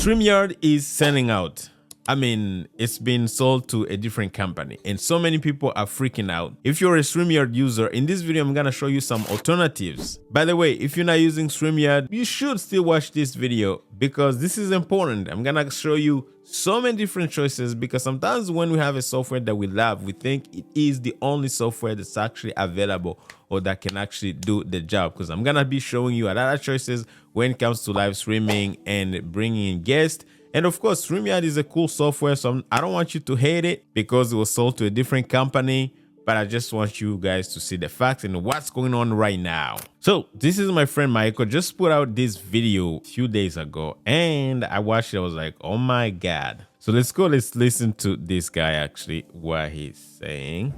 StreamYard is selling out. I mean, it's been sold to a different company and so many people are freaking out. If you're a StreamYard user, in this video, I'm gonna show you some alternatives. By the way, if you're not using StreamYard, you should still watch this video because this is important. I'm gonna show you so many different choices because sometimes when we have a software that we love, we think it is the only software that's actually available or that can actually do the job. Because I'm gonna be showing you a lot of choices when it comes to live streaming and bringing in guests. And of course, StreamYard is a cool software, so I don't want you to hate it because it was sold to a different company, but I just want you guys to see the facts and what's going on right now. So this is my friend Michael, just put out this video a few days ago, and I watched it, I was like, oh my God. So let's listen to this guy actually, what he's saying.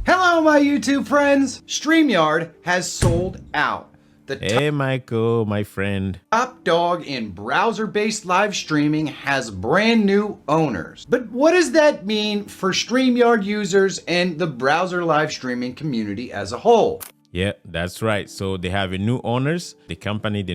Hello, my YouTube friends. StreamYard has sold out. Hey Michael, my friend. Top dog in browser-based live streaming has brand new owners. But what does that mean for StreamYard users and the browser live streaming community as a whole? Yeah, that's right. So they have a new owners. The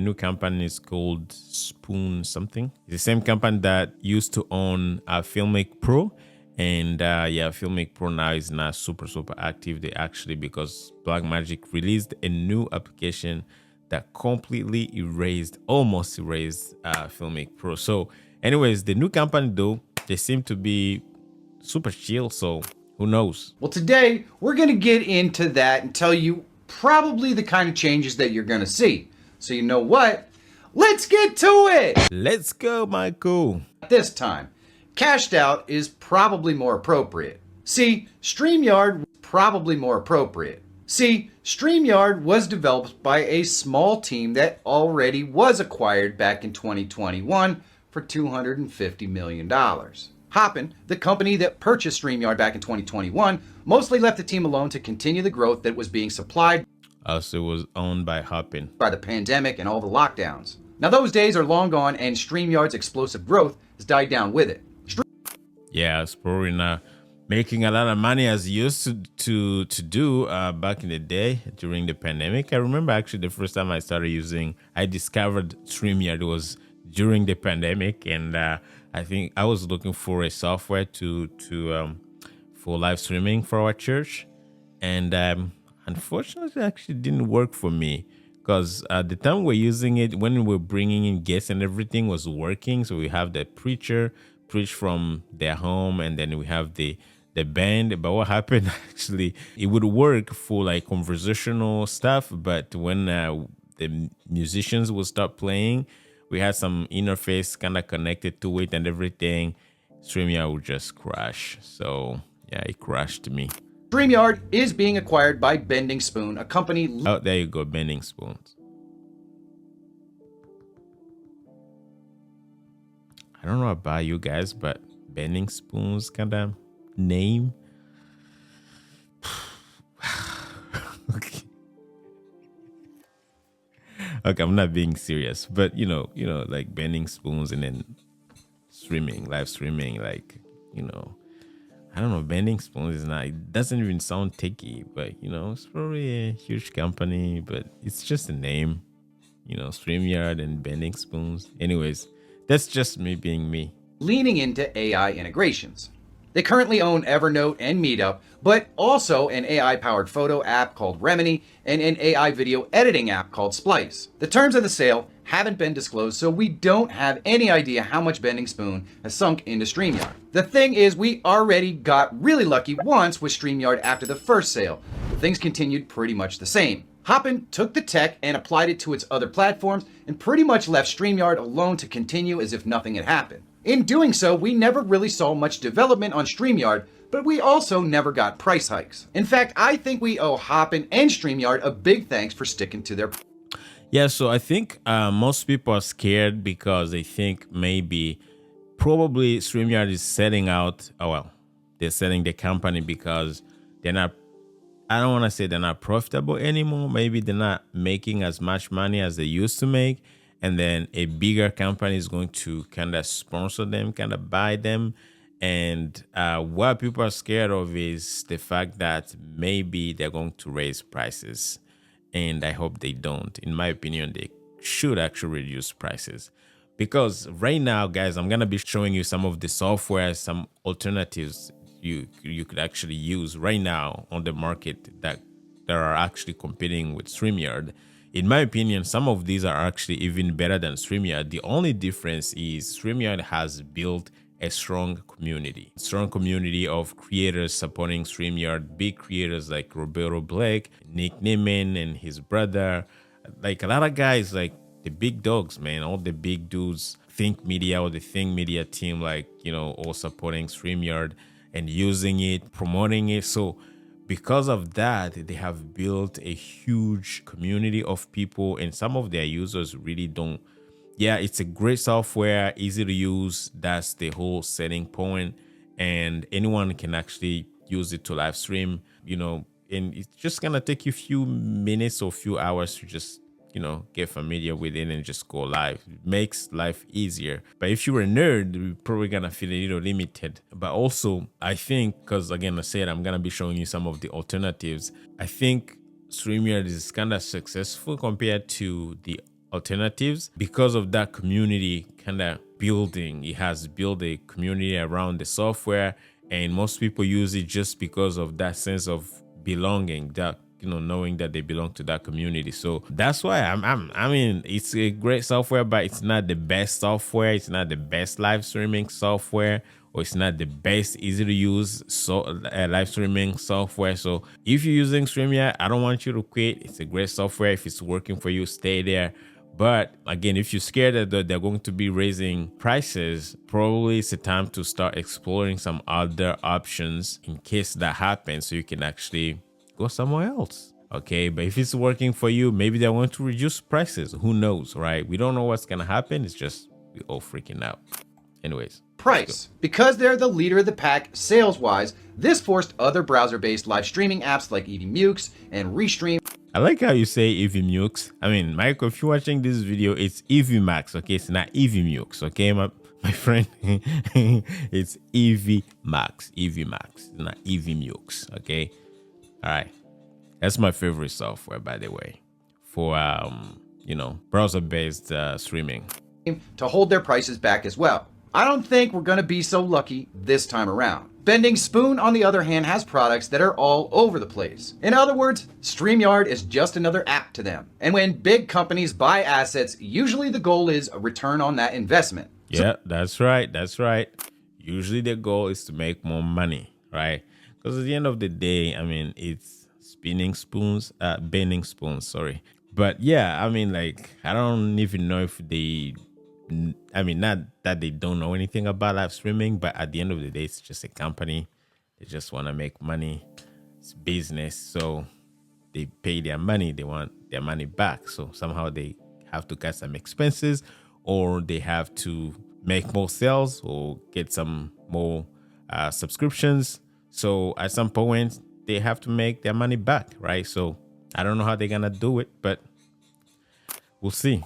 new company is called Spoon something. It's the same company that used to own Filmic Pro. And yeah, Filmic Pro now is not super active. They actually, because Blackmagic released a new application that completely almost erased Filmic Pro. So anyways, the new company though, they seem to be super chill, so who knows? Well, today we're gonna get into that and tell you probably the kind of changes that you're gonna see. So you know what? Let's get to it! Let's go, Michael. This time, cashed out is probably more appropriate. See, StreamYard was developed by a small team that already was acquired back in 2021 for $250 million. Hopin, the company that purchased StreamYard back in 2021, mostly left the team alone to continue the growth that was being supplied. So it was owned by Hopin. By the pandemic and all the lockdowns. Now those days are long gone and StreamYard's explosive growth has died down with it. Yeah, it's probably not making a lot of money as it used to do back in the day during the pandemic. I remember actually the first time I discovered StreamYard was during the pandemic, and I think I was looking for a software for live streaming for our church, and unfortunately, it actually didn't work for me because at the time we're using it, when we were bringing in guests and everything was working. So we have the preacher preach from their home, and then we have the band. But what happened actually, it would work for like conversational stuff, but when the musicians would start playing, we had some interface kind of connected to it and everything, StreamYard would just crash. So yeah, it crashed me. StreamYard is being acquired by Bending Spoon, a company... Oh, there you go, Bending Spoons. I don't know about you guys, but Bending Spoons kind of name. Okay. Okay, I'm not being serious, but you know, like Bending Spoons and then live streaming, like, I don't know, Bending Spoons is not, it doesn't even sound techy, but it's probably a huge company, but it's just a name, StreamYard and Bending Spoons. Anyways, that's just me being me. Leaning into AI integrations. They currently own Evernote and Meetup, but also an AI-powered photo app called Remini and an AI video editing app called Splice. The terms of the sale haven't been disclosed, so we don't have any idea how much Bending Spoon has sunk into StreamYard. The thing is, we already got really lucky once with StreamYard after the first sale, but things continued pretty much the same. Hopin took the tech and applied it to its other platforms and pretty much left StreamYard alone to continue as if nothing had happened. In doing so, we never really saw much development on StreamYard, but we also never got price hikes. In fact, I think we owe Hopin and StreamYard a big thanks for sticking to their... Yeah, so I think most people are scared because they think probably StreamYard is selling out. Oh, well, they're selling the company because they're not, I don't want to say they're not profitable anymore. Maybe they're not making as much money as they used to make. And then a bigger company is going to kind of sponsor them, kind of buy them. And what people are scared of is the fact that maybe they're going to raise prices. And I hope they don't. In my opinion, they should actually reduce prices. Because right now, guys, I'm gonna be showing you some of the software, some alternatives you could actually use right now on the market that are actually competing with StreamYard. In my opinion, some of these are actually even better than StreamYard. The only difference is StreamYard has built a strong community of creators supporting StreamYard, big creators like Roberto Blake, Nick Neiman and his brother, like a lot of guys, like the big dogs, man, all the big dudes, Think Media or the Think Media team, like, you know, all supporting StreamYard and using it, promoting it. So because of that, they have built a huge community of people, and some of their users really don't. Yeah, it's a great software, easy to use. That's the whole setting point, and anyone can actually use it to live stream, you know, and it's just gonna take you a few minutes or few hours to just, you know, get familiar with it and just go live. It makes life easier. But if you're a nerd, you're probably gonna feel a little limited. But also, I think, because again, I said I'm gonna be showing you some of the alternatives. I think StreamYard is kind of successful compared to the alternatives because of that community kind of building. It has built a community around the software, and most people use it just because of that sense of belonging, that, you know, knowing that they belong to that community. So that's why I mean, it's a great software, but it's not the best software. It's not the best live streaming software, or it's not the best easy to use live streaming software. So if you're using StreamYard, I don't want you to quit. It's a great software. If it's working for you, stay there. But again, if you're scared that they're going to be raising prices, probably it's a time to start exploring some other options in case that happens, so you can actually go somewhere else. Okay, but if it's working for you, maybe they want to reduce prices. Who knows, right? We don't know what's gonna happen. It's just we all freaking out. Anyways, price. Because they're the leader of the pack sales-wise, this forced other browser-based live streaming apps like Evmux and Restream. I like how you say Evmux. I mean, Michael, if you're watching this video, it's Evmux, okay? It's not Evmux, okay, my friend? It's Evmux, it's not Evmux, okay? All right, that's my favorite software, by the way, for you know, browser-based streaming. To hold their prices back as well. I don't think we're gonna be so lucky this time around. Bending Spoon, on the other hand, has products that are all over the place. In other words, StreamYard is just another app to them. And when big companies buy assets, usually the goal is a return on that investment. Yeah, that's right. That's right. Usually the goal is to make more money, right? Because at the end of the day, I mean, it's bending spoons, sorry. But yeah, I mean, like, I don't even know if they, I mean, not that they don't know anything about live streaming, but at the end of the day, it's just a company. They just want to make money. It's business. So they pay their money. They want their money back. So somehow they have to cut some expenses, or they have to make more sales or get some more subscriptions. So at some point, they have to make their money back, right? So I don't know how they're going to do it, but we'll see.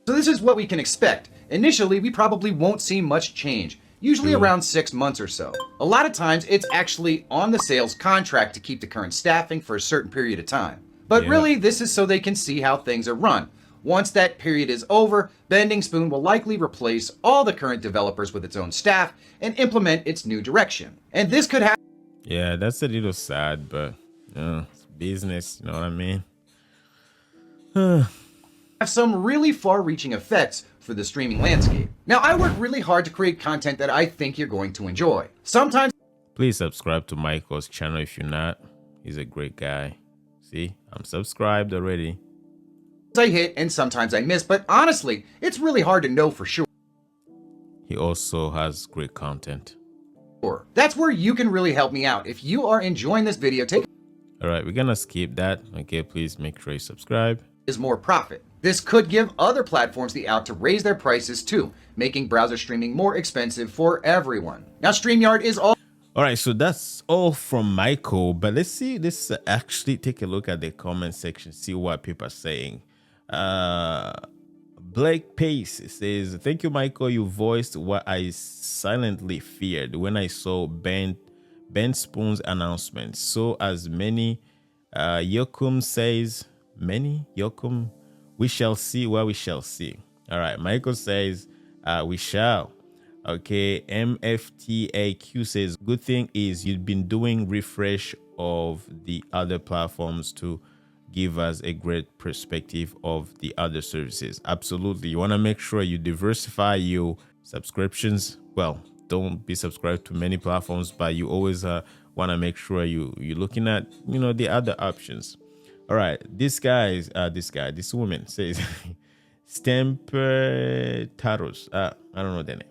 So this is what we can expect. Initially, we probably won't see much change, usually around 6 months or so. A lot of times, it's actually on the sales contract to keep the current staffing for a certain period of time. But really, this is so they can see how things are run. Once that period is over, Bending Spoon will likely replace all the current developers with its own staff and implement its new direction. And this could happen. Yeah, that's a little sad, but it's business, you know what I mean? Have some really far-reaching effects for the streaming landscape. Now, I work really hard to create content that I think you're going to enjoy. Sometimes... Please subscribe to Michael's channel if you're not. He's a great guy. See, I'm subscribed already. I hit and sometimes I miss, but honestly, it's really hard to know for sure. He also has great content. That's where you can really help me out. If you are enjoying this video, all right, we're gonna skip that. Okay, please make sure you subscribe. Is more profit. This could give other platforms the out to raise their prices too, making browser streaming more expensive for everyone. Now, StreamYard is all right, so that's all from Michael, but let's actually take a look at the comment section, see what people are saying. Blake Pace says, "Thank you, Michael. You voiced what I silently feared when I saw Ben Spoon's announcement. So as many Yokum says, many Yokum, we shall see what we shall see." All right, Michael says, We shall. Okay, MFTAQ says, good thing is you've been doing refresh of the other platforms to give us a great perspective of the other services. Absolutely. You want to make sure you diversify your subscriptions. Well, don't be subscribed to many platforms, but you always want to make sure you're looking at, the other options. All right, this woman says, Stemper Taros. I don't know the name.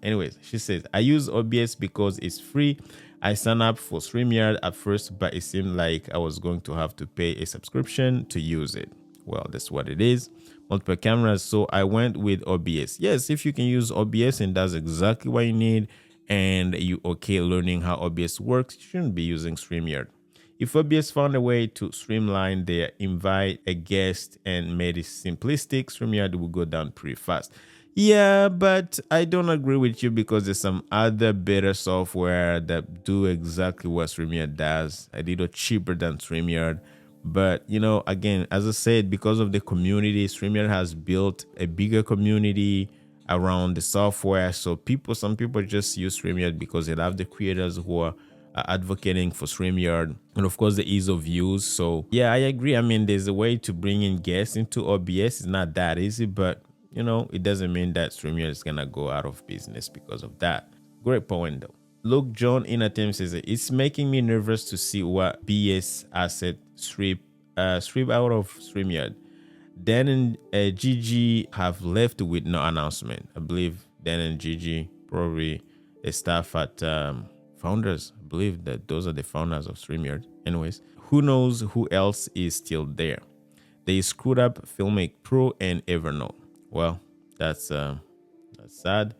Anyways, she says, I use OBS because it's free. I signed up for StreamYard at first, but it seemed like I was going to have to pay a subscription to use it. Well, that's what it is. Multiple cameras, so I went with OBS. Yes, if you can use OBS and that's exactly what you need, and you okay learning how OBS works, you shouldn't be using StreamYard. If OBS found a way to streamline their invite a guest and made it simplistic, StreamYard will go down pretty fast. Yeah, but I don't agree with you because there's some other better software that do exactly what StreamYard does, a little cheaper than StreamYard. But, again, as I said, because of the community, StreamYard has built a bigger community around the software. So some people just use StreamYard because they love the creators who are advocating for StreamYard, and of course the ease of use. So yeah, I agree. I mean, there's a way to bring in guests into OBS. It's not that easy, but it doesn't mean that StreamYard is gonna go out of business because of that. Great point though. Look, John Inatem says it's making me nervous to see what BS asset strip out of StreamYard. Dan and Gigi have left with no announcement. I believe Dan and Gigi probably the staff at founders. I believe that those are the founders of StreamYard. Anyways, who knows who else is still there? They screwed up Filmic Pro and Evernote. Well, that's sad.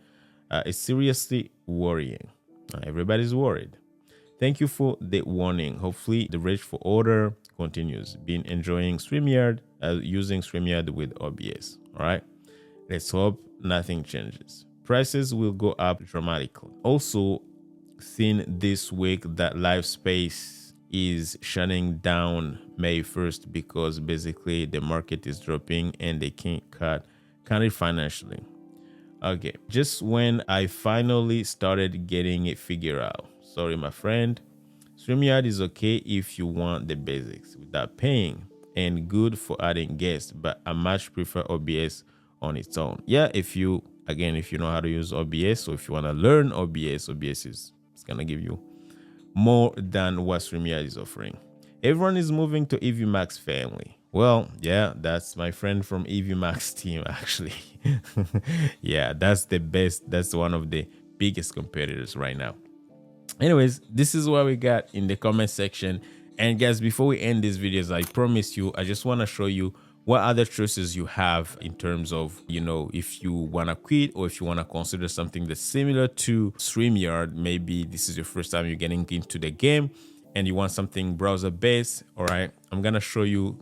It's seriously worrying. Everybody's worried. Thank you for the warning. Hopefully the rage for order continues. Been enjoying StreamYard, using StreamYard with OBS. All right. Let's hope nothing changes. Prices will go up dramatically. Also, seen this week that LiveSpace is shutting down May 1st because basically the market is dropping and they can't cut it financially. Okay, just when I finally started getting it figured out. Sorry, my friend. StreamYard is okay if you want the basics without paying and good for adding guests, but I much prefer OBS on its own. Yeah, if you know how to use OBS, or if you want to learn OBS is gonna give you more than what StreamYard is offering. Everyone is moving to Evmux family. Well, yeah, that's my friend from Evmux team, actually. Yeah, that's the best. That's one of the biggest competitors right now. Anyways, this is what we got in the comment section. And guys, before we end these videos, I promise you, I just want to show you what other choices you have in terms of, if you want to quit or if you want to consider something that's similar to StreamYard. Maybe this is your first time you're getting into the game and you want something browser based. All right, I'm going to show you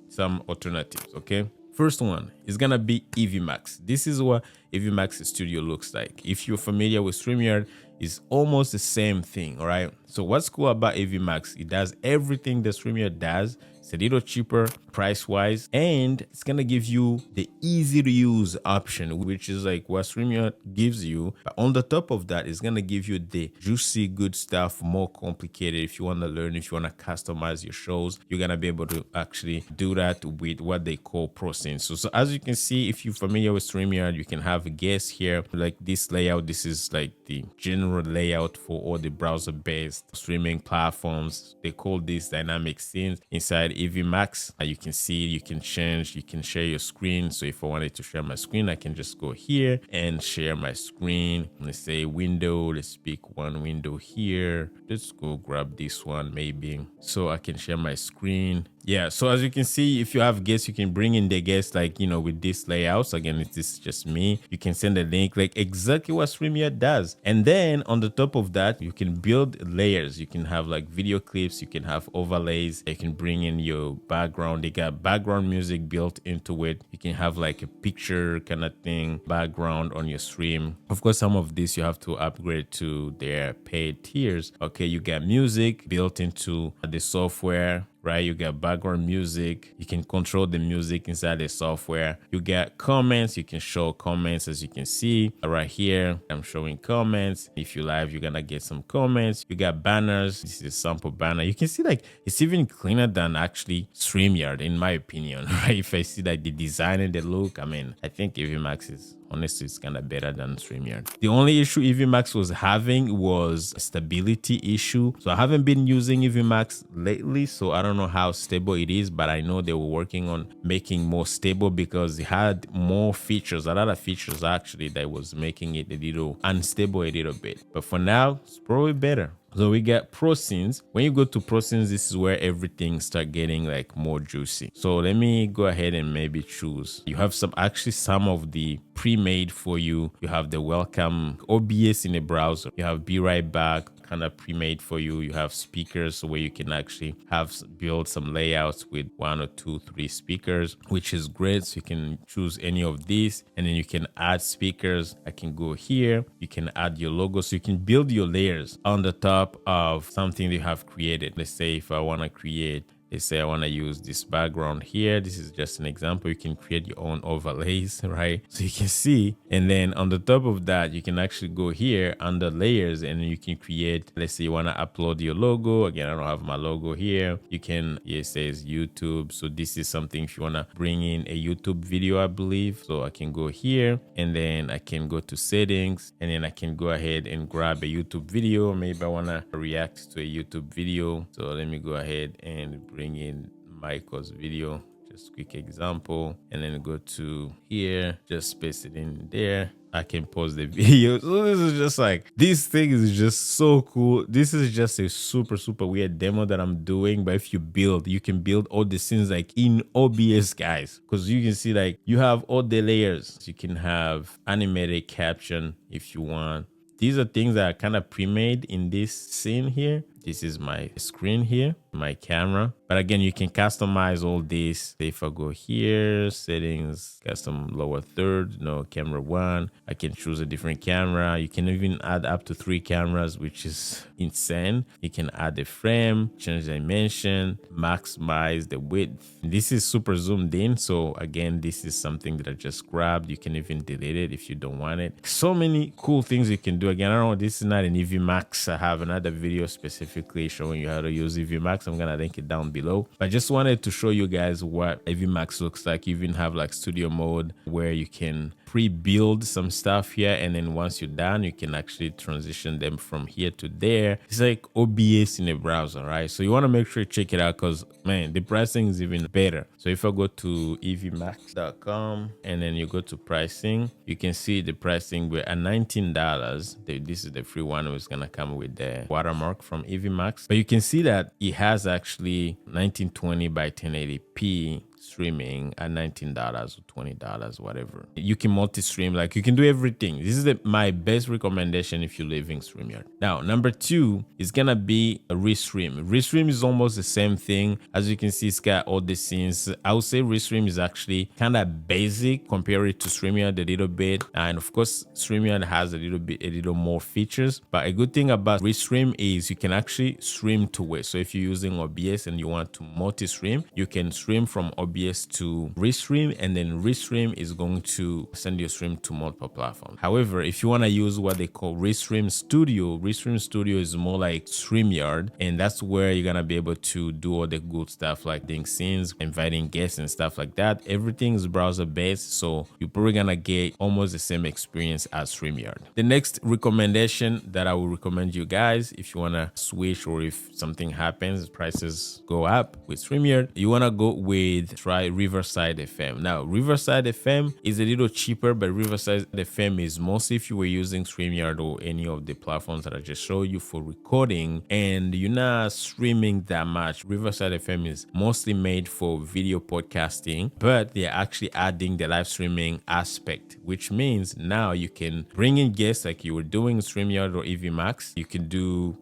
some alternatives. Okay, first one is going to be Evmux. This is what Evmux Studio looks like. If you're familiar with StreamYard, it's almost the same thing. All right, so what's cool about Evmux, it does everything that StreamYard does. It's a little cheaper price wise, and it's gonna give you the easy to use option, which is like what StreamYard gives you. But on the top of that, it's gonna give you the juicy good stuff, more complicated. If you want to learn, if you want to customize your shows, you're gonna be able to actually do that with what they call pro scenes. So as you can see, if you're familiar with StreamYard, you can have guests here like this layout. This is like the general layout for all the browser based streaming platforms. They call these dynamic scenes inside Evmux. You can see, you can change, you can share your screen. So if I wanted to share my screen, I can just go here and share my screen. Let's say window, let's pick one window here. Let's go grab this one maybe. So I can share my screen. Yeah, so as you can see, if you have guests, you can bring in the guests like, with this layouts. Again, this is just me. You can send a link, like exactly what StreamYard does. And then on the top of that, you can build layers. You can have like video clips, you can have overlays, you can bring in your background. They got background music built into it. You can have like a picture kind of thing, background on your stream. Of course, some of this you have to upgrade to their paid tiers. Okay, you got music built into the software. right? You got background music. You can control the music inside the software. You got comments. You can show comments, as you can see right here. I'm showing comments. If you live, you're gonna get some comments. You got banners. This is a sample banner. You can see like it's even cleaner than actually StreamYard, in my opinion, right? If I see like the design and the look, I mean, I think Evmux is honestly it's kind of better than StreamYard. The only issue Evmux was having was a stability issue. So I haven't been using Evmux lately, so I don't know how stable it is, but I know they were working on making more stable because it had more features, a lot of features actually, that was making it a little unstable a little bit. But for now, it's probably better. So we get pro scenes. When you go to pro scenes, this is where everything start getting like more juicy. So let me go ahead and maybe choose. You have some of the pre-made for you. You have the welcome OBS in the browser. You have Be Right Back, kind of pre-made for you. You have speakers where you can actually build some layouts with 1 or 2, 3 speakers, which is great. So you can choose any of these, and then you can add speakers. I can go here. You can add your logo, so you can build your layers on the top of something you have created. Let's say if I want to create, let's say I want to use this background here. This is just an example. You can create your own overlays, right? So you can see, and then on the top of that, you can actually go here under layers, and you can create, let's say you want to upload your logo. Again, I don't have my logo here. You can, it says YouTube. So this is something if you want to bring in a YouTube video, I believe. So I can go here, and then I can go to settings, and then I can go ahead and grab a YouTube video. Maybe I want to react to a YouTube video. So let me go ahead and bring in Michael's video, just quick example, and then go to here, just paste it in there. I can pause the video. So this is just like, this thing is just so cool. This is just a super weird demo that I'm doing, but if you build, you can build all the scenes like in OBS, guys, because you can see like you have all the layers. You can have animated caption if you want. These are things that are kind of pre-made in this scene here. This is my screen here, my camera. But again, you can customize all this. If I go here, settings, custom lower third, no, camera 1. I can choose a different camera. You can even add up to 3 cameras, which is insane. You can add a frame, change the dimension, maximize the width. This is super zoomed in. So again, this is something that I just grabbed. You can even delete it if you don't want it. So many cool things you can do. Again, I don't know, this is not an Evmux. I have another video specifically showing you how to use Evmux. I'm gonna link it down below. But I just wanted to show you guys what Evmux looks like. You even have like studio mode where you can pre-build some stuff here, and then once you're done, you can actually transition them from here to there. It's like OBS in a browser, right? So you want to make sure you check it out, because man, the pricing is even better. So if I go to evmux.com and then you go to pricing, you can see the pricing. We're at $19. This is the free one. It's gonna come with the watermark from Evmux, but you can see that it has actually 1920 by 1080p streaming at $19 or $20, whatever. You can multi-stream, like you can do everything. This is my best recommendation if you live in StreamYard. Now, number 2 is gonna be a Restream. Restream is almost the same thing. As you can see, it's got all the scenes. I would say Restream is actually kind of basic compared to StreamYard a little bit. And of course, StreamYard has a little more features. But a good thing about Restream is you can actually stream to it. So if you're using OBS and you want to multi-stream, you can stream from OBS to Restream, and then Restream is going to send your stream to multiple platforms. However, if you want to use what they call Restream Studio is more like StreamYard, and that's where you're gonna be able to do all the good stuff like doing scenes, inviting guests and stuff like that. Everything is browser based, so you're probably gonna get almost the same experience as StreamYard. The next recommendation that I will recommend you guys, if you want to switch or if something happens, prices go up with StreamYard, you want to go with try Riverside FM. Now, Riverside FM is a little cheaper, but Riverside FM is mostly if you were using StreamYard or any of the platforms that I just showed you for recording and you're not streaming that much. Riverside FM is mostly made for video podcasting, but they're actually adding the live streaming aspect, which means now you can bring in guests like you were doing StreamYard or Evmux. You can do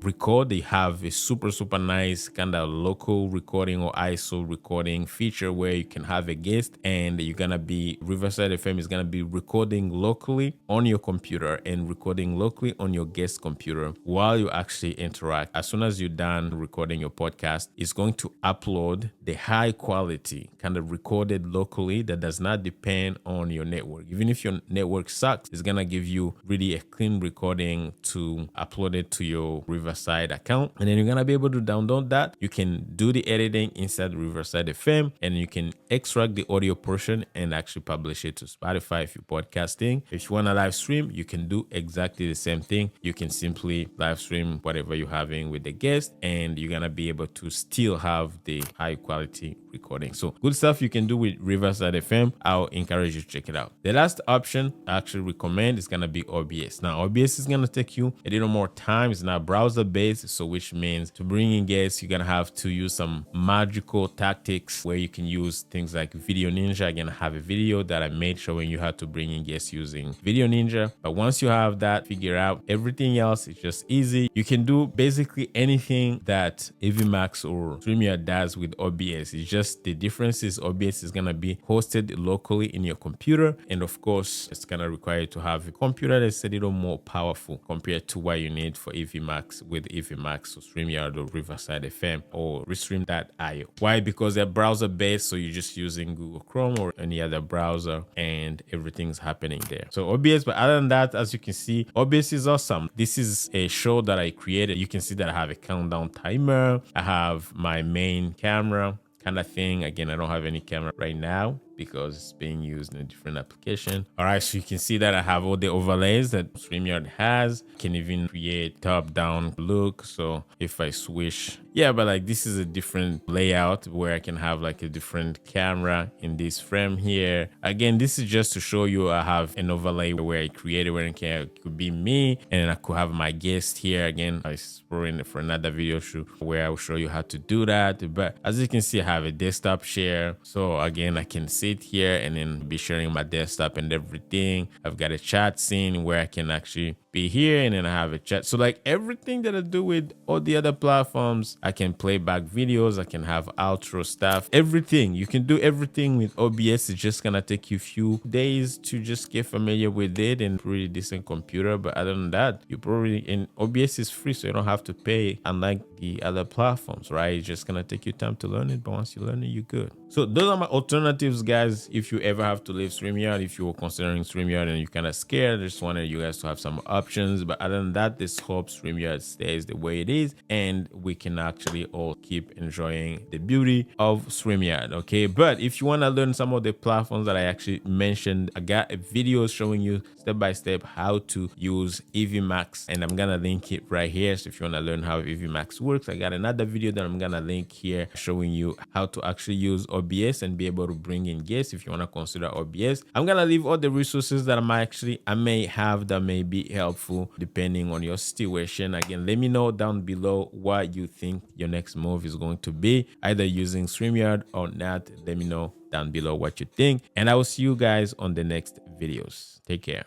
they have a super nice kind of local recording or ISO recording feature where where you can have a guest and you're gonna be Riverside FM is gonna be recording locally on your computer and recording locally on your guest computer while you actually interact. As soon as you're done recording your podcast, it's going to upload the high quality kind of recorded locally that does not depend on your network. Even if your network sucks, it's gonna give you really a clean recording to upload it to your Riverside account, and then you're gonna be able to download that. You can do the editing inside Riverside FM, and you can extract the audio portion and actually publish it to Spotify if you're podcasting. If you want to live stream, you can do exactly the same thing. You can simply live stream whatever you're having with the guest, and you're gonna be able to still have the high quality recording. So good stuff you can do with Riverside FM. I'll encourage you to check it out. The last option I actually recommend is gonna be OBS. Now OBS is gonna take you a little more time. It's not browser based, so which means to bring in guests, you're gonna have to use some magical tactics where you can use things like Video Ninja. I'm gonna have a video that I made showing you how to bring in guests using Video Ninja. But once you have that figured out, everything else is just easy. You can do basically anything that Evmux or StreamYard does with OBS. It's just the difference is OBS is gonna be hosted locally in your computer, and of course it's gonna require you to have a computer that's a little more powerful compared to what you need for Evmux with Evmux or StreamYard or Riverside FM or Restream.io. Why? Because they're browser based, so you're just using Google Chrome or any other browser and everything's happening there. So OBS, but other than that, as you can see, OBS is awesome. This is a show that I created. You can see that I have a countdown timer. I have my main camera kind of thing. Again, I don't have any camera right now because it's being used in a different application. All right, so you can see that I have all the overlays that StreamYard has. I can even create top-down look. So if I switch, yeah, but like this is a different layout where I can have like a different camera in this frame here. Again, this is just to show you I have an overlay where I created where it could be me, and I could have my guest here. Again, I exploring for another video shoot where I will show you how to do that. But as you can see, I have a desktop share. So again, I can sit here and then be sharing my desktop and everything. I've got a chat scene where I can actually be here and then I have a chat. So like everything that I do with all the other platforms, I can play back videos, I can have outro stuff, everything. You can do everything with OBS. It's just gonna take you a few days to just get familiar with it and pretty decent computer. But other than that, you probably, and OBS is free, so you don't have to pay unlike the other platforms, right? It's just gonna take you time to learn it, but once you learn it, you're good. So those are my alternatives, guys. If you ever have to leave StreamYard, if you were considering StreamYard and you're kind of scared, I just wanted you guys to have some options. But other than that, this hopes StreamYard stays the way it is and we can actually all keep enjoying the beauty of StreamYard. Okay, but if you want to learn some of the platforms that I actually mentioned, I got a video showing you step by step how to use Evmux, and I'm gonna link it right here. So if you want to learn how Evmux works, I got another video that I'm gonna link here showing you how to actually use OBS and be able to bring in guests if you want to consider OBS. I'm gonna leave all the resources that I may have that may be helpful depending on your situation. Again, let me know down below what you think your next move is going to be, either using StreamYard or not. Let me know down below what you think, and I will see you guys on the next videos. Take care.